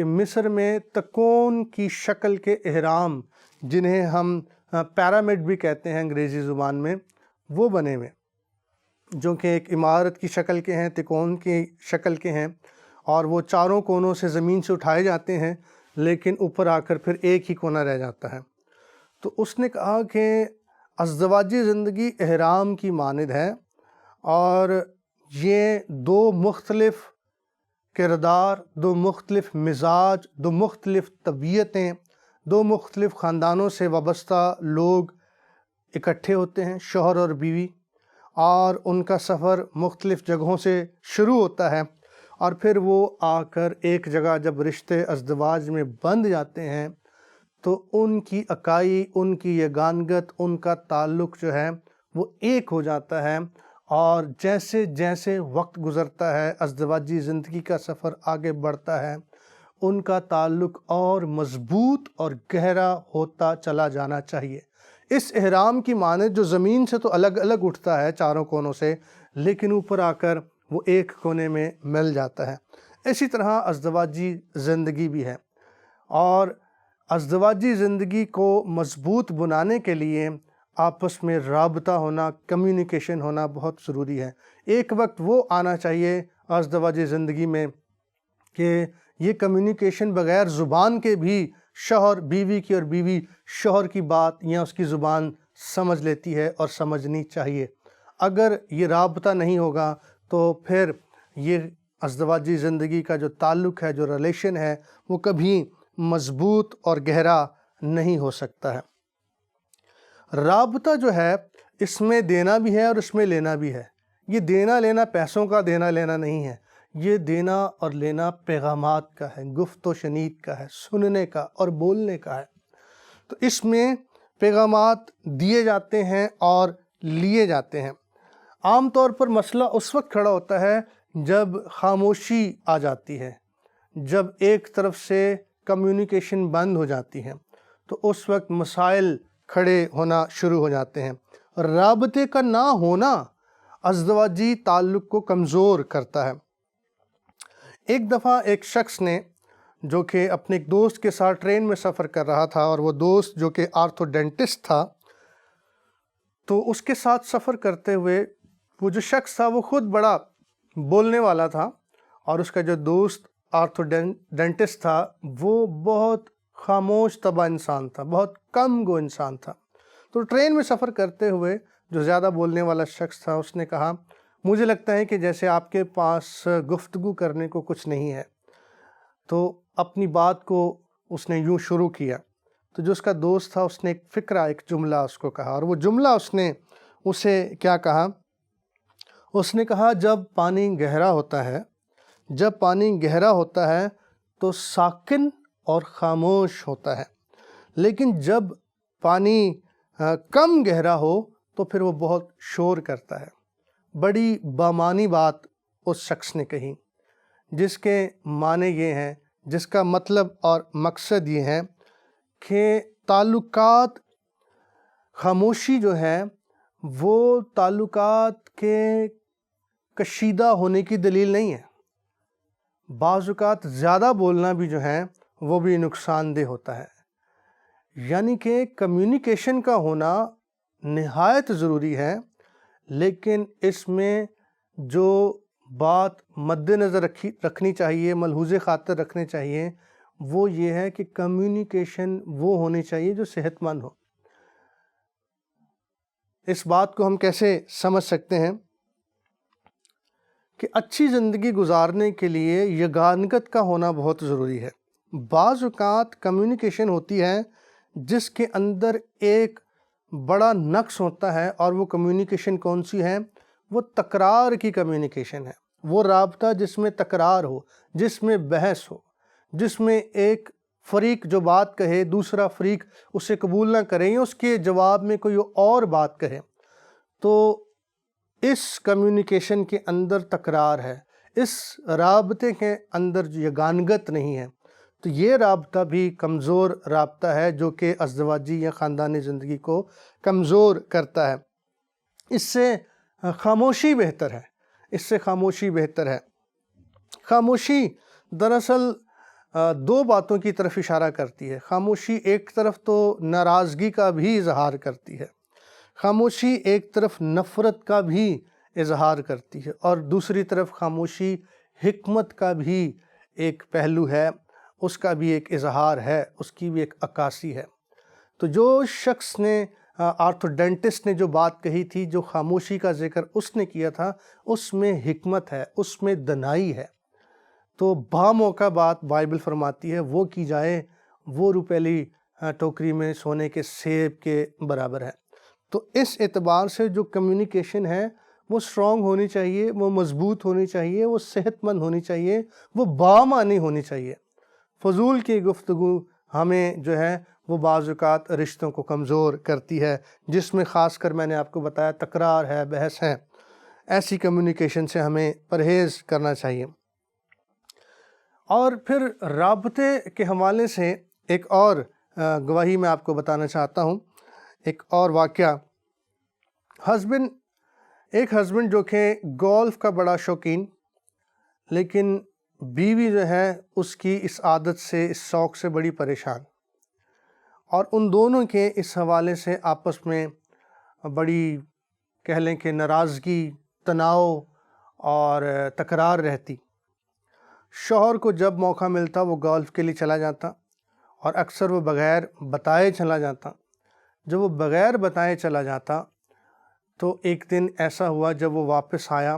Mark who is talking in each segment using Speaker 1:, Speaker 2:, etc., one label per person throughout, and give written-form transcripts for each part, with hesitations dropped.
Speaker 1: کہ مصر میں تکون کی شکل کے اہرام، جنہیں ہم پیرامڈ بھی کہتے ہیں انگریزی زبان میں، وہ بنے ہوئے، جو کہ ایک عمارت کی شکل کے ہیں، تکون کی شکل کے ہیں، اور وہ چاروں کونوں سے زمین سے اٹھائے جاتے ہیں، لیکن اوپر آ کر پھر ایک ہی کونا رہ جاتا ہے۔ تو اس نے کہا کہ ازدواجی زندگی احرام کی مانند ہے، اور یہ دو مختلف کردار، دو مختلف مزاج، دو مختلف طبیعتیں، دو مختلف خاندانوں سے وابستہ لوگ اکٹھے ہوتے ہیں، شوہر اور بیوی، اور ان کا سفر مختلف جگہوں سے شروع ہوتا ہے، اور پھر وہ آ کر ایک جگہ جب رشتے ازدواج میں بندھ جاتے ہیں تو ان کی اکائی، ان کی یگانگت، ان کا تعلق جو ہے وہ ایک ہو جاتا ہے، اور جیسے جیسے وقت گزرتا ہے، ازدواجی زندگی کا سفر آگے بڑھتا ہے، ان کا تعلق اور مضبوط اور گہرا ہوتا چلا جانا چاہیے۔ اس احرام کی مانند جو زمین سے تو الگ الگ اٹھتا ہے چاروں کونوں سے، لیکن اوپر آ کر وہ ایک کونے میں مل جاتا ہے۔ اسی طرح ازدواجی زندگی بھی ہے، اور ازدواجی زندگی کو مضبوط بنانے کے لیے آپس میں رابطہ ہونا، کمیونیکیشن ہونا بہت ضروری ہے۔ ایک وقت وہ آنا چاہیے ازدواجی زندگی میں کہ یہ کمیونیکیشن بغیر زبان کے بھی شوہر بیوی کی اور بیوی شوہر کی بات یا اس کی زبان سمجھ لیتی ہے اور سمجھنی چاہیے۔ اگر یہ رابطہ نہیں ہوگا تو پھر یہ ازدواجی زندگی کا جو تعلق ہے، جو ریلیشن ہے، وہ کبھی مضبوط اور گہرا نہیں ہو سکتا ہے۔ رابطہ جو ہے اس میں دینا بھی ہے اور اس میں لینا بھی ہے۔ یہ دینا لینا پیسوں کا دینا لینا نہیں ہے، یہ دینا اور لینا پیغامات کا ہے، گفت و شنید کا ہے، سننے کا اور بولنے کا ہے۔ تو اس میں پیغامات دیے جاتے ہیں اور لیے جاتے ہیں۔ عام طور پر مسئلہ اس وقت کھڑا ہوتا ہے جب خاموشی آ جاتی ہے، جب ایک طرف سے کمیونیکیشن بند ہو جاتی ہے، تو اس وقت مسائل کھڑے ہونا شروع ہو جاتے ہیں۔ رابطے کا نہ ہونا ازدواجی تعلق کو کمزور کرتا ہے۔ ایک دفعہ ایک شخص نے، جو کہ اپنے ایک دوست کے ساتھ ٹرین میں سفر کر رہا تھا، اور وہ دوست جو کہ آرتھو ڈینٹسٹ تھا، تو اس کے ساتھ سفر کرتے ہوئے وہ جو شخص تھا وہ خود بڑا بولنے والا تھا، اور اس کا جو دوست آرتھو ڈینٹسٹ تھا وہ بہت خاموش طبع انسان تھا، بہت کم گو انسان تھا۔ تو ٹرین میں سفر کرتے ہوئے جو زیادہ بولنے والا شخص تھا، اس نے کہا، مجھے لگتا ہے کہ جیسے آپ کے پاس گفتگو کرنے کو کچھ نہیں ہے۔ تو اپنی بات کو اس نے یوں شروع کیا، تو جو اس کا دوست تھا اس نے ایک فقرہ، ایک جملہ اس کو کہا، اور وہ جملہ اس نے اسے کیا کہا؟ اس نے کہا، جب پانی گہرا ہوتا ہے، جب پانی گہرا ہوتا ہے تو ساکن اور خاموش ہوتا ہے، لیکن جب پانی کم گہرا ہو تو پھر وہ بہت شور کرتا ہے۔ بڑی بامعنی بات اس شخص نے کہی، جس کے معنی یہ ہیں، جس کا مطلب اور مقصد یہ ہے کہ تعلقات، خاموشی جو ہے وہ تعلقات کے کشیدہ ہونے کی دلیل نہیں ہے۔ بعض اوقات زیادہ بولنا بھی جو ہے وہ بھی نقصان دہ ہوتا ہے۔ یعنی کہ کمیونیکیشن کا ہونا نہایت ضروری ہے، لیکن اس میں جو بات مد نظر رکھنی چاہیے، ملحوظ خاطر رکھنے چاہیے، وہ یہ ہے کہ کمیونیکیشن وہ ہونی چاہیے جو صحت مند ہو۔ اس بات کو ہم کیسے سمجھ سکتے ہیں کہ اچھی زندگی گزارنے کے لیے یگانگت کا ہونا بہت ضروری ہے۔ بعض اوقات کمیونیکیشن ہوتی ہے جس کے اندر ایک بڑا نقص ہوتا ہے، اور وہ کمیونیکیشن کون سی ہے؟ وہ تکرار کی کمیونیکیشن ہے۔ وہ رابطہ جس میں تکرار ہو، جس میں بحث ہو، جس میں ایک فریق جو بات کہے دوسرا فریق اسے قبول نہ کرے، یا اس کے جواب میں کوئی اور بات کہے، تو اس کمیونیکیشن کے اندر تکرار ہے، اس رابطے کے اندر یگانگت نہیں ہے۔ تو یہ رابطہ بھی کمزور رابطہ ہے، جو کہ ازدواجی یا خاندانی زندگی کو کمزور کرتا ہے۔ اس سے خاموشی بہتر ہے، اس سے خاموشی بہتر ہے۔ خاموشی دراصل دو باتوں کی طرف اشارہ کرتی ہے۔ خاموشی ایک طرف تو ناراضگی کا بھی اظہار کرتی ہے، خاموشی ایک طرف نفرت کا بھی اظہار کرتی ہے، اور دوسری طرف خاموشی حکمت کا بھی ایک پہلو ہے، اس کا بھی ایک اظہار ہے، اس کی بھی ایک عکاسی ہے۔ تو جو شخص نے آرتھوڈینٹسٹ نے جو بات کہی تھی، جو خاموشی کا ذکر اس نے کیا تھا، اس میں حکمت ہے، اس میں دنائی ہے۔ تو موقع بات بائبل فرماتی ہے وہ کی جائے وہ روپیلی ٹوکری میں سونے کے سیب کے برابر ہے۔ تو اس اعتبار سے جو کمیونیکیشن ہے وہ اسٹرانگ ہونی چاہیے، وہ مضبوط ہونی چاہیے، وہ صحت مند ہونی چاہیے، وہ بامعنی ہونی چاہیے۔ فضول کی گفتگو ہمیں جو ہے وہ بعض اوقات رشتوں کو کمزور کرتی ہے، جس میں خاص کر میں نے آپ کو بتایا تکرار ہے، بحث ہے۔ ایسی کمیونیکیشن سے ہمیں پرہیز کرنا چاہیے۔ اور پھر رابطے کے حوالے سے ایک اور گواہی میں آپ کو بتانا چاہتا ہوں، ایک اور واقعہ۔ ایک ہسبینڈ جو کہ گولف کا بڑا شوقین، لیکن بیوی جو ہے اس کی اس عادت سے، اس شوق سے بڑی پریشان، اور ان دونوں کے اس حوالے سے آپس میں بڑی کہہ لیں کہ ناراضگی، تناؤ اور تکرار رہتی۔ شوہر کو جب موقع ملتا وہ گولف کے لیے چلا جاتا، اور اکثر وہ بغیر بتائے چلا جاتا۔ جب وہ بغیر بتائے چلا جاتا تو ایک دن ایسا ہوا جب وہ واپس آیا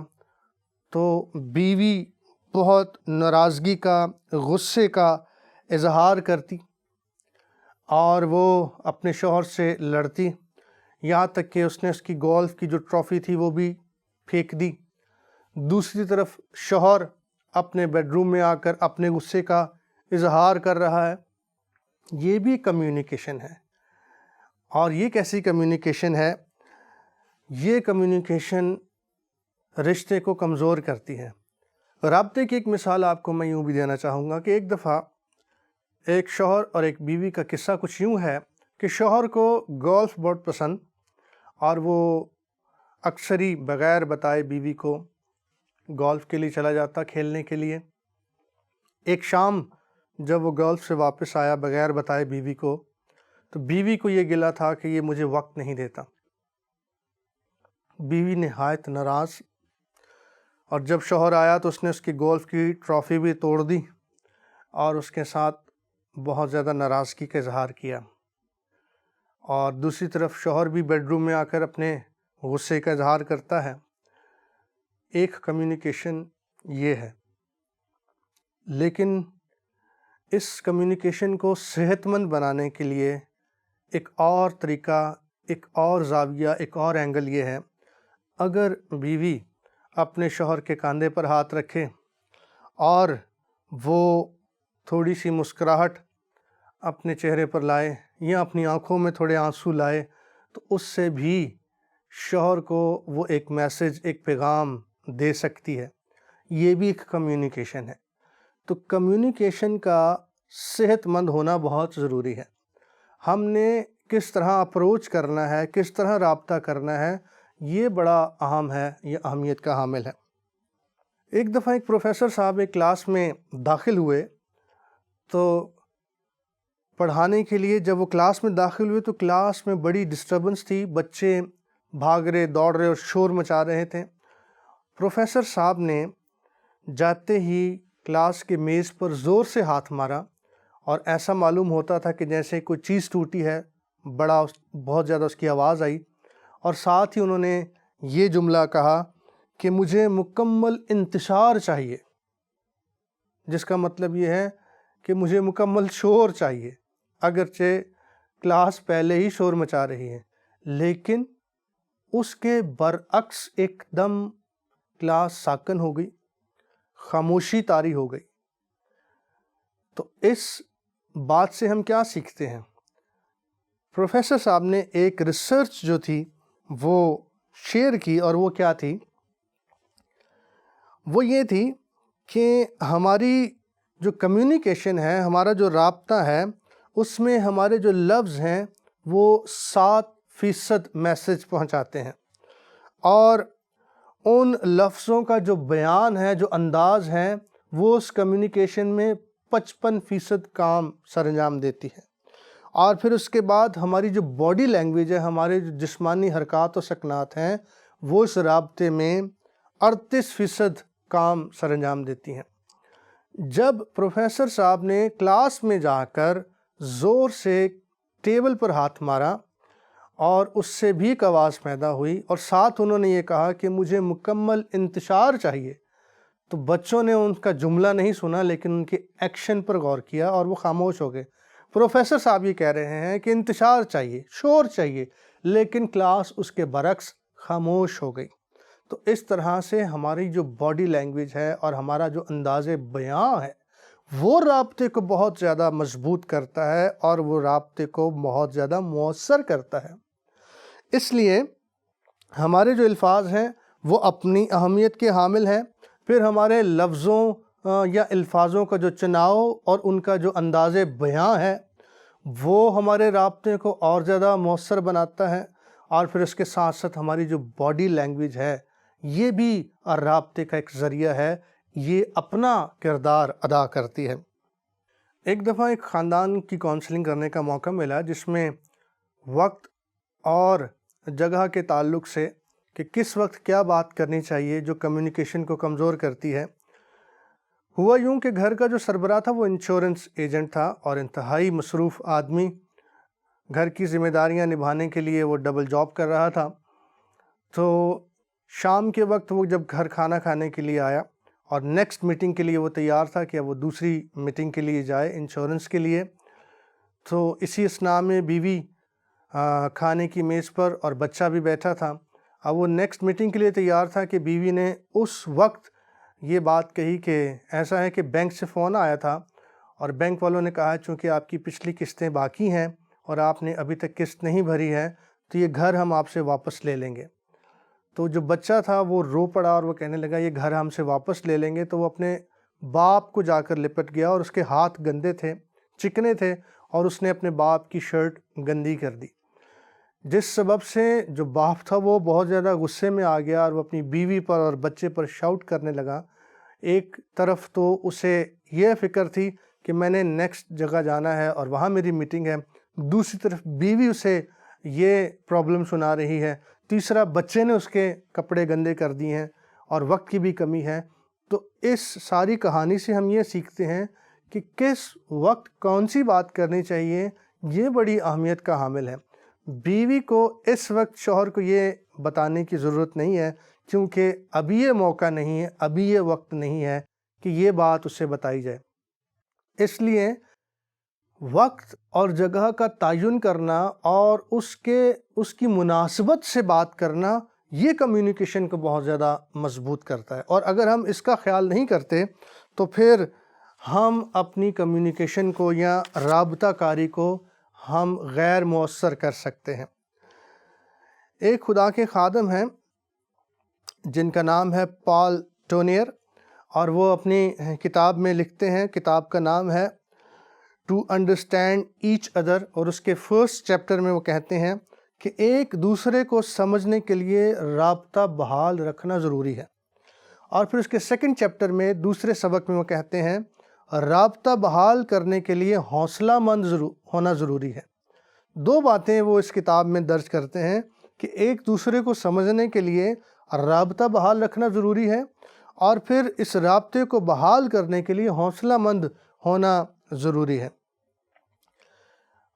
Speaker 1: تو بیوی بہت ناراضگی کا، غصے کا اظہار کرتی، اور وہ اپنے شوہر سے لڑتی، یہاں تک کہ اس نے اس کی گولف کی جو ٹرافی تھی وہ بھی پھینک دی۔ دوسری طرف شوہر اپنے بیڈ روم میں آ کر اپنے غصے کا اظہار کر رہا ہے۔ یہ بھی کمیونیکیشن ہے، اور یہ کیسی کمیونیکیشن ہے؟ یہ کمیونیکیشن رشتے کو کمزور کرتی ہے۔ رابطے کی ایک مثال آپ کو میں یوں بھی دینا چاہوں گا کہ ایک دفعہ ایک شوہر اور ایک بیوی کا قصہ کچھ یوں ہے کہ شوہر کو گولف بہت پسند، اور وہ اکثر ہی بغیر بتائے بیوی کو گولف کے لیے چلا جاتا کھیلنے کے لیے۔ ایک شام جب وہ گولف سے واپس آیا بغیر بتائے بیوی کو، تو بیوی کو یہ گلہ تھا کہ یہ مجھے وقت نہیں دیتا۔ بیوی نہایت ناراض، اور جب شوہر آیا تو اس نے اس کی گولف کی ٹرافی بھی توڑ دی، اور اس کے ساتھ بہت زیادہ ناراضگی کا اظہار کیا۔ اور دوسری طرف شوہر بھی بیڈ روم میں آ کر اپنے غصے کا اظہار کرتا ہے۔ ایک کمیونیکیشن یہ ہے، لیکن اس کمیونیکیشن کو صحت مند بنانے کے لیے ایک اور طریقہ، ایک اور زاویہ، ایک اور اینگل یہ ہے، اگر بیوی اپنے شوہر کے کاندھے پر ہاتھ رکھے اور وہ تھوڑی سی مسکراہٹ اپنے چہرے پر لائے یا اپنی آنکھوں میں تھوڑے آنسو لائے، تو اس سے بھی شوہر کو وہ ایک میسج، ایک پیغام دے سکتی ہے۔ یہ بھی ایک کمیونیکیشن ہے۔ تو کمیونیکیشن کا صحت مند ہونا بہت ضروری ہے۔ ہم نے کس طرح اپروچ کرنا ہے، کس طرح رابطہ کرنا ہے، یہ بڑا اہم ہے، یہ اہمیت کا حامل ہے۔ ایک دفعہ ایک پروفیسر صاحب ایک کلاس میں داخل ہوئے، تو پڑھانے کے لیے جب وہ کلاس میں داخل ہوئے تو کلاس میں بڑی ڈسٹربنس تھی، بچے بھاگ رہے، دوڑ رہے اور شور مچا رہے تھے۔ پروفیسر صاحب نے جاتے ہی کلاس کے میز پر زور سے ہاتھ مارا، اور ایسا معلوم ہوتا تھا کہ جیسے کوئی چیز ٹوٹی ہے، بہت زیادہ اس کی آواز آئی، اور ساتھ ہی انہوں نے یہ جملہ کہا کہ مجھے مکمل انتشار چاہیے، جس کا مطلب یہ ہے کہ مجھے مکمل شور چاہیے۔ اگرچہ کلاس پہلے ہی شور مچا رہی ہے، لیکن اس کے برعکس ایک دم کلاس ساکن ہو گئی، خاموشی طاری ہو گئی۔ تو اس بات سے ہم کیا سیکھتے ہیں؟ پروفیسر صاحب نے ایک ریسرچ جو تھی وہ شیئر کی، اور وہ کیا تھی؟ وہ یہ تھی کہ ہماری جو کمیونیکیشن ہے، ہمارا جو رابطہ ہے، اس میں ہمارے جو لفظ ہیں وہ 7% میسج پہنچاتے ہیں، اور ان لفظوں کا جو بیان ہے، جو انداز ہے، وہ اس کمیونیکیشن میں 55% کام سر انجام دیتی ہے۔ اور پھر اس کے بعد ہماری جو باڈی لینگویج ہے، ہمارے جو جسمانی حرکات و سکنات ہیں، وہ اس رابطے میں 38% کام سر انجام دیتی ہیں۔ جب پروفیسر صاحب نے کلاس میں جا کر زور سے ٹیبل پر ہاتھ مارا اور اس سے بھی ایک آواز پیدا ہوئی اور ساتھ انہوں نے یہ کہا کہ مجھے مکمل انتشار چاہیے، تو بچوں نے ان کا جملہ نہیں سنا لیکن ان کے ایکشن پر غور کیا اور وہ خاموش ہو گئے۔ پروفیسر صاحب یہ کہہ رہے ہیں کہ انتشار چاہیے، شور چاہیے، لیکن کلاس اس کے برعکس خاموش ہو گئی۔ تو اس طرح سے ہماری جو باڈی لینگویج ہے اور ہمارا جو انداز بیان ہے، وہ رابطے کو بہت زیادہ مضبوط کرتا ہے اور وہ رابطے کو بہت زیادہ مؤثر کرتا ہے۔ اس لیے ہمارے جو الفاظ ہیں وہ اپنی اہمیت کے حامل ہیں، پھر ہمارے لفظوں یا الفاظوں کا جو چناؤ اور ان کا جو انداز بیان ہے وہ ہمارے رابطے کو اور زیادہ مؤثر بناتا ہے، اور پھر اس کے ساتھ ساتھ ہماری جو باڈی لینگویج ہے یہ بھی رابطے کا ایک ذریعہ ہے، یہ اپنا کردار ادا کرتی ہے۔ ایک دفعہ ایک خاندان کی کونسلنگ کرنے کا موقع ملا جس میں وقت اور جگہ کے تعلق سے کہ کس وقت کیا بات کرنی چاہیے جو کمیونیکیشن کو کمزور کرتی ہے۔ ہوا یوں کہ گھر کا جو سربراہ تھا وہ انشورنس ایجنٹ تھا اور انتہائی مصروف آدمی، گھر کی ذمہ داریاں نبھانے کے لیے وہ ڈبل جاب کر رہا تھا۔ تو شام کے وقت وہ جب گھر کھانا کھانے کے لیے آیا اور نیکسٹ میٹنگ کے لیے وہ تیار تھا کہ وہ دوسری میٹنگ کے لیے جائے انشورنس کے لیے، تو اسی اثناء میں بیوی کھانے کی میز پر اور بچہ بھی بیٹھا تھا۔ اب وہ نیکسٹ میٹنگ کے لیے تیار تھا کہ بیوی نے اس وقت یہ بات کہی کہ ایسا ہے کہ بینک سے فون آیا تھا اور بینک والوں نے کہا چونکہ آپ کی پچھلی قسطیں باقی ہیں اور آپ نے ابھی تک قسط نہیں بھری ہے تو یہ گھر ہم آپ سے واپس لے لیں گے۔ تو جو بچہ تھا وہ رو پڑا اور وہ کہنے لگا یہ گھر ہم سے واپس لے لیں گے، تو وہ اپنے باپ کو جا کر لپٹ گیا اور اس کے ہاتھ گندے تھے، چکنے تھے، اور اس نے اپنے باپ کی شرٹ گندی کر دی، جس سبب سے جو باپ تھا وہ بہت زیادہ غصے میں آ گیا اور وہ اپنی بیوی پر اور بچے پر شاؤٹ کرنے لگا۔ ایک طرف تو اسے یہ فکر تھی کہ میں نے نیکسٹ جگہ جانا ہے اور وہاں میری میٹنگ ہے، دوسری طرف بیوی اسے یہ پرابلم سنا رہی ہے، تیسرا بچے نے اس کے کپڑے گندے کر دیے ہیں اور وقت کی بھی کمی ہے۔ تو اس ساری کہانی سے ہم یہ سیکھتے ہیں کہ کس وقت کون سی بات کرنی چاہیے، یہ بڑی اہمیت کا حامل ہے۔ بیوی کو اس وقت شوہر کو یہ بتانے کی ضرورت نہیں ہے کیونکہ ابھی یہ موقع نہیں ہے، ابھی یہ وقت نہیں ہے کہ یہ بات اسے بتائی جائے۔ اس لیے وقت اور جگہ کا تعین کرنا اور اس کی مناسبت سے بات کرنا یہ کمیونیکیشن کو بہت زیادہ مضبوط کرتا ہے، اور اگر ہم اس کا خیال نہیں کرتے تو پھر ہم اپنی کمیونیکیشن کو یا رابطہ کاری کو ہم غیر مؤثر کر سکتے ہیں۔ ایک خدا کے خادم ہیں جن کا نام ہے پال ٹونیئر، اور وہ اپنی کتاب میں لکھتے ہیں، کتاب کا نام ہے ٹو انڈرسٹینڈ ایچ ادر، اور اس کے فرسٹ چیپٹر میں وہ کہتے ہیں کہ ایک دوسرے کو سمجھنے کے لیے رابطہ بحال رکھنا ضروری ہے، اور پھر اس کے سیکنڈ چیپٹر میں دوسرے سبق میں وہ کہتے ہیں رابطہ بحال کرنے کے لیے حوصلہ مند ہونا ضروری ہے۔ دو باتیں وہ اس کتاب میں درج کرتے ہیں کہ ایک دوسرے کو سمجھنے کے لیے رابطہ بحال رکھنا ضروری ہے، اور پھر اس رابطے کو بحال کرنے کے لیے حوصلہ مند ہونا ضروری ہے۔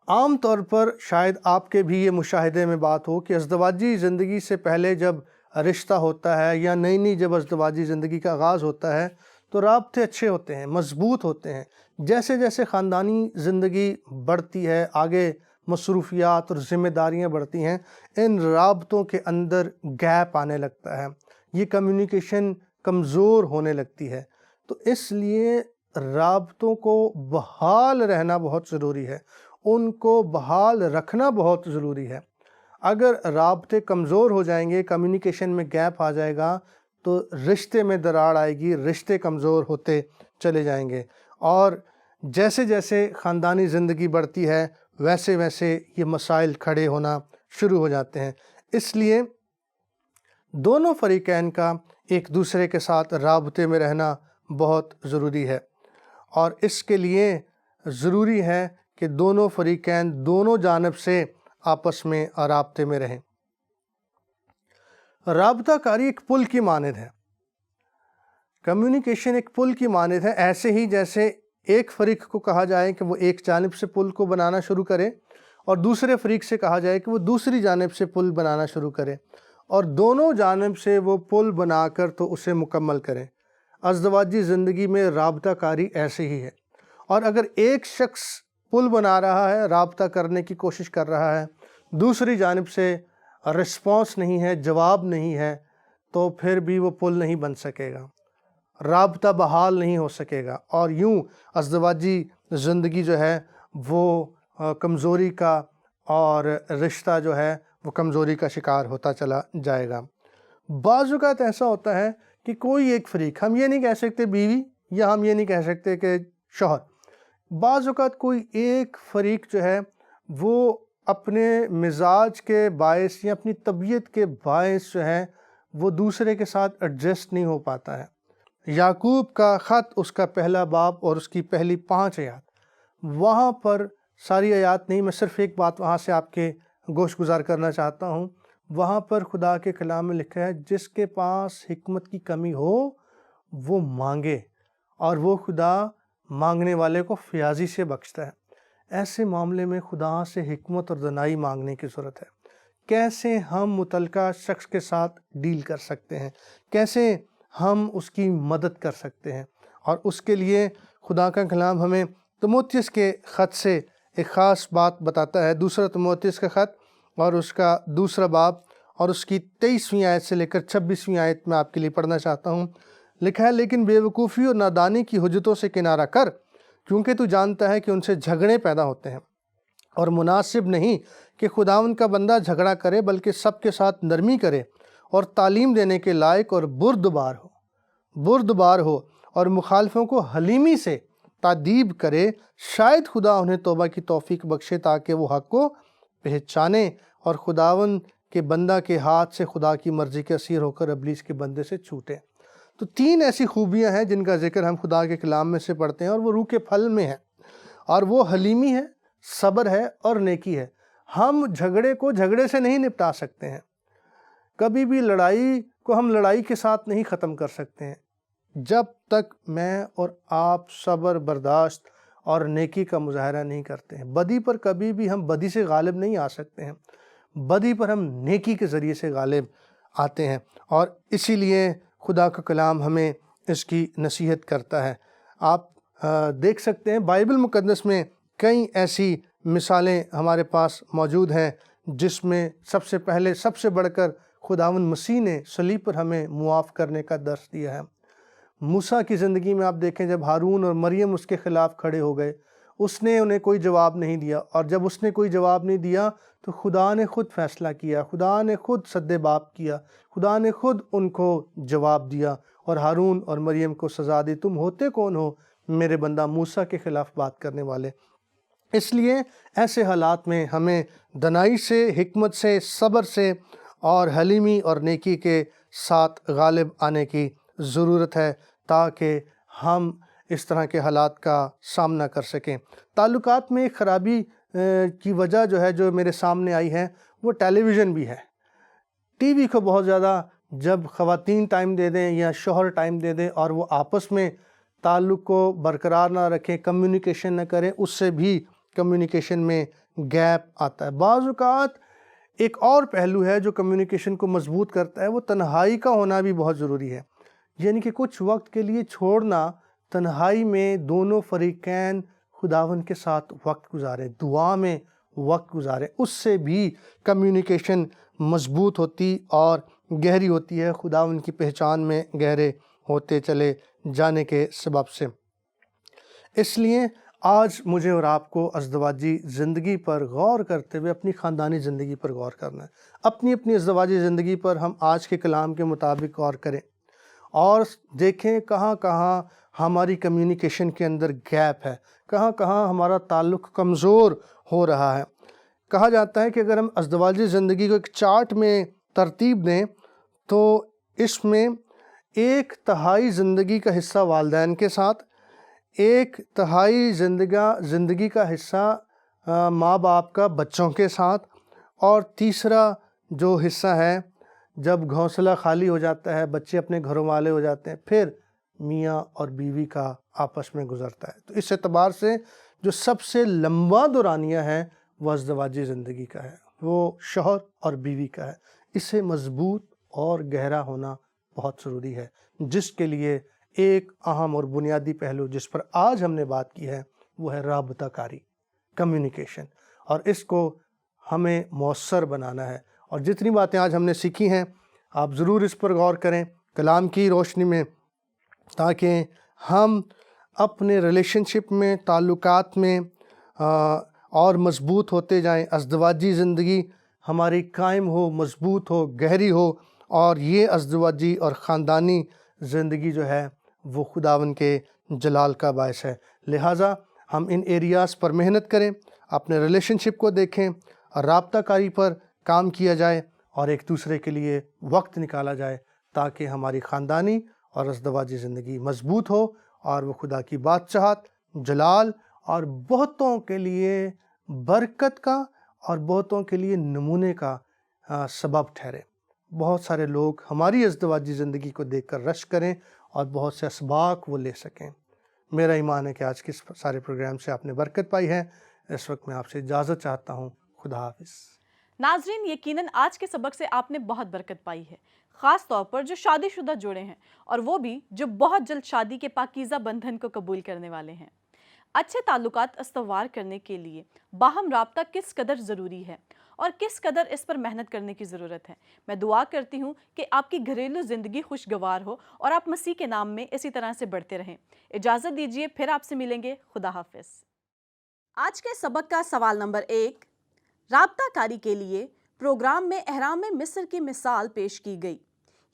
Speaker 1: عام طور پر شاید آپ کے بھی یہ مشاہدے میں بات ہو کہ ازدواجی زندگی سے پہلے جب رشتہ ہوتا ہے یا نئی جب ازدواجی زندگی کا آغاز ہوتا ہے تو رابطے اچھے ہوتے ہیں، مضبوط ہوتے ہیں۔ جیسے جیسے خاندانی زندگی بڑھتی ہے، آگے مصروفیات اور ذمہ داریاں بڑھتی ہیں، ان رابطوں کے اندر گیپ آنے لگتا ہے، یہ کمیونیکیشن کمزور ہونے لگتی ہے۔ تو اس لیے رابطوں کو بحال رہنا بہت ضروری ہے، ان کو بحال رکھنا بہت ضروری ہے۔ اگر رابطے کمزور ہو جائیں گے، کمیونیکیشن میں گیپ آ جائے گا تو رشتے میں دراڑ آئے گی، رشتے کمزور ہوتے چلے جائیں گے، اور جیسے جیسے خاندانی زندگی بڑھتی ہے ویسے ویسے یہ مسائل کھڑے ہونا شروع ہو جاتے ہیں۔ اس لیے دونوں فریقین کا ایک دوسرے کے ساتھ رابطے میں رہنا بہت ضروری ہے، اور اس کے لیے ضروری ہے کہ دونوں فریقین دونوں جانب سے آپس میں رابطے میں رہیں۔ رابطہ کاری ایک پل کی مانند ہے، کمیونیکیشن ایک پل کی مانند ہے، ایسے ہی جیسے ایک فریق کو کہا جائے کہ وہ ایک جانب سے پل کو بنانا شروع کرے اور دوسرے فریق سے کہا جائے کہ وہ دوسری جانب سے پل بنانا شروع کرے اور دونوں جانب سے وہ پل بنا کر تو اسے مکمل کریں۔ ازدواجی زندگی میں رابطہ کاری ایسے ہی ہے، اور اگر ایک شخص پل بنا رہا ہے، رابطہ کرنے کی کوشش کر رہا ہے، دوسری جانب سے رسپانس نہیں ہے، جواب نہیں ہے، تو پھر بھی وہ پل نہیں بن سکے گا، رابطہ بحال نہیں ہو سکے گا، اور یوں ازدواجی زندگی جو ہے وہ کمزوری کا اور رشتہ جو ہے وہ کمزوری کا شکار ہوتا چلا جائے گا۔ بعض اوقات ایسا ہوتا ہے کہ کوئی ایک فریق، ہم یہ نہیں کہہ سکتے بیوی یا ہم یہ نہیں کہہ سکتے کہ شوہر، بعض اوقات کوئی ایک فریق جو ہے وہ اپنے مزاج کے باعث یا اپنی طبیعت کے باعث جو ہے وہ دوسرے کے ساتھ ایڈجسٹ نہیں ہو پاتا ہے۔ یعقوب کا خط، اس کا پہلا باب اور اس کی پہلی 5 آیات، وہاں پر ساری آیات نہیں، میں صرف ایک بات وہاں سے آپ کے گوش گزار کرنا چاہتا ہوں۔ وہاں پر خدا کے کلام میں لکھا ہے جس کے پاس حکمت کی کمی ہو وہ مانگے، اور وہ خدا مانگنے والے کو فیاضی سے بخشتا ہے۔ ایسے معاملے میں خدا سے حکمت اور دانائی مانگنے کی ضرورت ہے۔ کیسے ہم متعلقہ شخص کے ساتھ ڈیل کر سکتے ہیں، کیسے ہم اس کی مدد کر سکتے ہیں، اور اس کے لیے خدا کا کلام ہمیں تیموتھیوس کے خط سے ایک خاص بات بتاتا ہے۔ دوسرا تیموتھیوس کا خط اور اس کا دوسرا باب اور اس کی 23ویں آیت سے لے کر 26ویں آیت میں آپ کے لیے پڑھنا چاہتا ہوں۔ لکھا ہے، لیکن بے وقوفی اور نادانی کی حجتوں سے کنارہ کر، کیونکہ تو جانتا ہے کہ ان سے جھگڑے پیدا ہوتے ہیں، اور مناسب نہیں کہ خداوند کا بندہ جھگڑا کرے، بلکہ سب کے ساتھ نرمی کرے اور تعلیم دینے کے لائق اور بردبار ہو اور مخالفوں کو حلیمی سے تادیب کرے، شاید خدا انہیں توبہ کی توفیق بخشے تاکہ وہ حق کو پہچانے اور خداوند کے بندہ کے ہاتھ سے خدا کی مرضی کے اسیر ہو کر ابلیس کے بندے سے چھوٹے۔ تو 3 ایسی خوبیاں ہیں جن کا ذکر ہم خدا کے کلام میں سے پڑھتے ہیں، اور وہ روح کے پھل میں ہیں، اور وہ حلیمی ہے، صبر ہے اور نیکی ہے۔ ہم جھگڑے کو جھگڑے سے نہیں نپٹا سکتے ہیں، کبھی بھی لڑائی کو ہم لڑائی کے ساتھ نہیں ختم کر سکتے ہیں، جب تک میں اور آپ صبر، برداشت اور نیکی کا مظاہرہ نہیں کرتے ہیں۔ بدی پر کبھی بھی ہم بدی سے غالب نہیں آ سکتے ہیں، بدی پر ہم نیکی کے ذریعے سے غالب آتے ہیں، اور اسی لیے خدا کا کلام ہمیں اس کی نصیحت کرتا ہے۔ آپ دیکھ سکتے ہیں بائبل مقدس میں کئی ایسی مثالیں ہمارے پاس موجود ہیں جس میں سب سے پہلے، سب سے بڑھ کر خداوند مسیح نے صلیب پر ہمیں معاف کرنے کا درس دیا ہے۔ موسیٰ کی زندگی میں آپ دیکھیں، جب ہارون اور مریم اس کے خلاف کھڑے ہو گئے، اس نے انہیں کوئی جواب نہیں دیا، اور جب اس نے کوئی جواب نہیں دیا تو خدا نے خود فیصلہ کیا، خدا نے خود سد باب کیا، خدا نے خود ان کو جواب دیا اور ہارون اور مریم کو سزا دی۔ تم ہوتے کون ہو میرے بندہ موسیٰ کے خلاف بات کرنے والے؟ اس لیے ایسے حالات میں ہمیں دانائی سے، حکمت سے، صبر سے اور حلیمی اور نیکی کے ساتھ غالب آنے کی ضرورت ہے تاکہ ہم اس طرح کے حالات کا سامنا کر سکیں۔ تعلقات میں ایک خرابی کی وجہ جو ہے، جو میرے سامنے آئی ہے، وہ ٹیلی ویژن بھی ہے۔ ٹی وی کو بہت زیادہ جب خواتین ٹائم دے دیں یا شوہر ٹائم دے دیں اور وہ آپس میں تعلق کو برقرار نہ رکھیں، کمیونیکیشن نہ کریں، اس سے بھی کمیونیکیشن میں گیپ آتا ہے۔ بعض اوقات ایک اور پہلو ہے جو کمیونیکیشن کو مضبوط کرتا ہے، وہ تنہائی کا ہونا بھی بہت ضروری ہے، یعنی کہ کچھ وقت کے لیے چھوڑنا، تنہائی میں دونوں فریقین خداوند کے ساتھ وقت گزاریں، دعا میں وقت گزاریں، اس سے بھی کمیونیکیشن مضبوط ہوتی اور گہری ہوتی ہے، خداوند کی پہچان میں گہرے ہوتے چلے جانے کے سبب سے۔ اس لیے آج مجھے اور آپ کو ازدواجی زندگی پر غور کرتے ہوئے اپنی خاندانی زندگی پر غور کرنا ہے۔ اپنی ازدواجی زندگی پر ہم آج کے کلام کے مطابق غور کریں اور دیکھیں کہاں کہاں ہماری کمیونیکیشن کے اندر گیپ ہے، کہاں کہاں ہمارا تعلق کمزور ہو رہا ہے۔ کہا جاتا ہے کہ اگر ہم ازدواجی زندگی کو ایک چارٹ میں ترتیب دیں تو اس میں 1/3 زندگی کا حصہ والدین کے ساتھ، ایک تہائی زندگی کا حصہ ماں باپ کا بچوں کے ساتھ، اور تیسرا جو حصہ ہے جب گھونسلہ خالی ہو جاتا ہے، بچے اپنے گھروں والے ہو جاتے ہیں، پھر میاں اور بیوی کا آپس میں گزرتا ہے۔ تو اس اعتبار سے جو سب سے لمبا دورانیہ ہے وہ ازدواجی زندگی کا ہے، وہ شوہر اور بیوی کا ہے۔ اسے مضبوط اور گہرا ہونا بہت ضروری ہے، جس کے لیے ایک اہم اور بنیادی پہلو جس پر آج ہم نے بات کی ہے وہ ہے رابطہ کاری، کمیونیکیشن، اور اس کو ہمیں مؤثر بنانا ہے۔ اور جتنی باتیں آج ہم نے سیکھی ہیں آپ ضرور اس پر غور کریں کلام کی روشنی میں، تاکہ ہم اپنے ریلیشن شپ میں، تعلقات میں اور مضبوط ہوتے جائیں، ازدواجی زندگی ہماری قائم ہو، مضبوط ہو، گہری ہو، اور یہ ازدواجی اور خاندانی زندگی جو ہے وہ خداوند کے جلال کا باعث ہے۔ لہٰذا ہم ان ایریاز پر محنت کریں، اپنے ریلیشن شپ کو دیکھیں، رابطہ کاری پر کام کیا جائے، اور ایک دوسرے کے لیے وقت نکالا جائے تاکہ ہماری خاندانی اور ازدواجی زندگی مضبوط ہو، اور وہ خدا کی بادشاہت، جلال اور بہتوں کے لیے برکت کا اور بہتوں کے لیے نمونے کا سبب ٹھہرے۔ بہت سارے لوگ ہماری ازدواجی زندگی کو دیکھ کر رشک کریں اور بہت سے اسباق وہ لے سکیں۔ میرا ایمان ہے کہ آج کے اس سارے پروگرام سے آپ نے برکت پائی ہے۔ اس وقت میں آپ سے اجازت چاہتا ہوں۔ خدا حافظ۔
Speaker 2: ناظرین، یقیناً آج کے سبق سے آپ نے بہت برکت پائی ہے، خاص طور پر جو شادی شدہ جوڑے ہیں، اور وہ بھی جو بہت جلد شادی کے پاکیزہ بندھن کو قبول کرنے والے ہیں۔ اچھے تعلقات استوار کرنے کے لیے باہم رابطہ کس قدر ضروری ہے اور کس قدر اس پر محنت کرنے کی ضرورت ہے۔ میں دعا کرتی ہوں کہ آپ کی گھریلو زندگی خوشگوار ہو اور آپ مسیح کے نام میں اسی طرح سے بڑھتے رہیں۔ اجازت دیجیے، پھر آپ سے ملیں گے۔ خدا حافظ۔ آج کے سبق کا سوال نمبر 1، رابطہ کاری کے لیے پروگرام میں احرام مصر کی مثال پیش کی گئی۔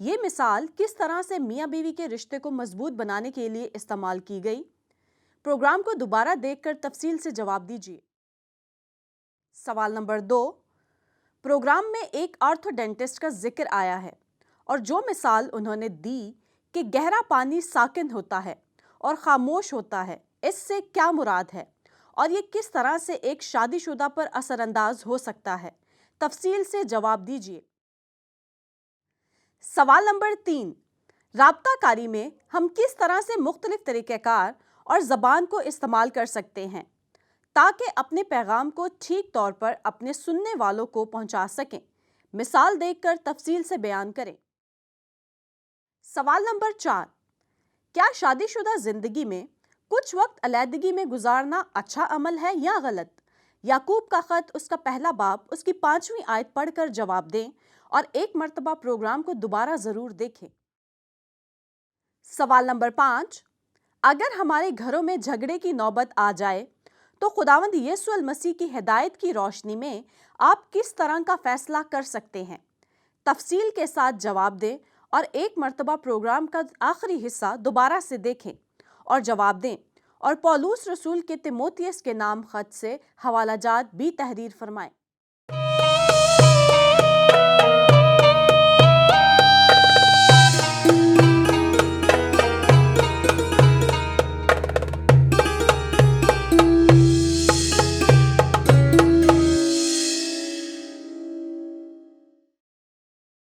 Speaker 2: یہ مثال کس طرح سے میاں بیوی کے رشتے کو مضبوط بنانے کے لیے استعمال کی گئی؟ پروگرام کو دوبارہ دیکھ کر تفصیل سے جواب دیجیے۔ سوال نمبر 2، پروگرام میں ایک آرتھوڈینٹسٹ کا ذکر آیا ہے، اور جو مثال انہوں نے دی کہ گہرا پانی ساکن ہوتا ہے اور خاموش ہوتا ہے، اس سے کیا مراد ہے، اور یہ کس طرح سے ایک شادی شدہ پر اثر انداز ہو سکتا ہے؟ تفصیل سے جواب دیجیے۔ سوال نمبر 3، رابطہ کاری میں ہم کس طرح سے مختلف طریقہ کار اور زبان کو استعمال کر سکتے ہیں تاکہ اپنے پیغام کو ٹھیک طور پر اپنے سننے والوں کو پہنچا سکیں؟ مثال دیکھ کر تفصیل سے بیان کریں۔ سوال نمبر 4، کیا شادی شدہ زندگی میں کچھ وقت علیحدگی میں گزارنا اچھا عمل ہے یا غلط؟ یعقوب کا خط، اس کا پہلا باب، اس کی 5ویں آیت پڑھ کر جواب دیں، اور ایک مرتبہ پروگرام کو دوبارہ ضرور دیکھیں۔ سوال نمبر 5، اگر ہمارے گھروں میں جھگڑے کی نوبت آ جائے تو خداوند یسوع المسیح کی ہدایت کی روشنی میں آپ کس طرح کا فیصلہ کر سکتے ہیں؟ تفصیل کے ساتھ جواب دیں، اور ایک مرتبہ پروگرام کا آخری حصہ دوبارہ سے دیکھیں اور جواب دیں، اور پولوس رسول کے تیموتھیوس کے نام خط سے حوالہ جات بھی تحریر فرمائیں۔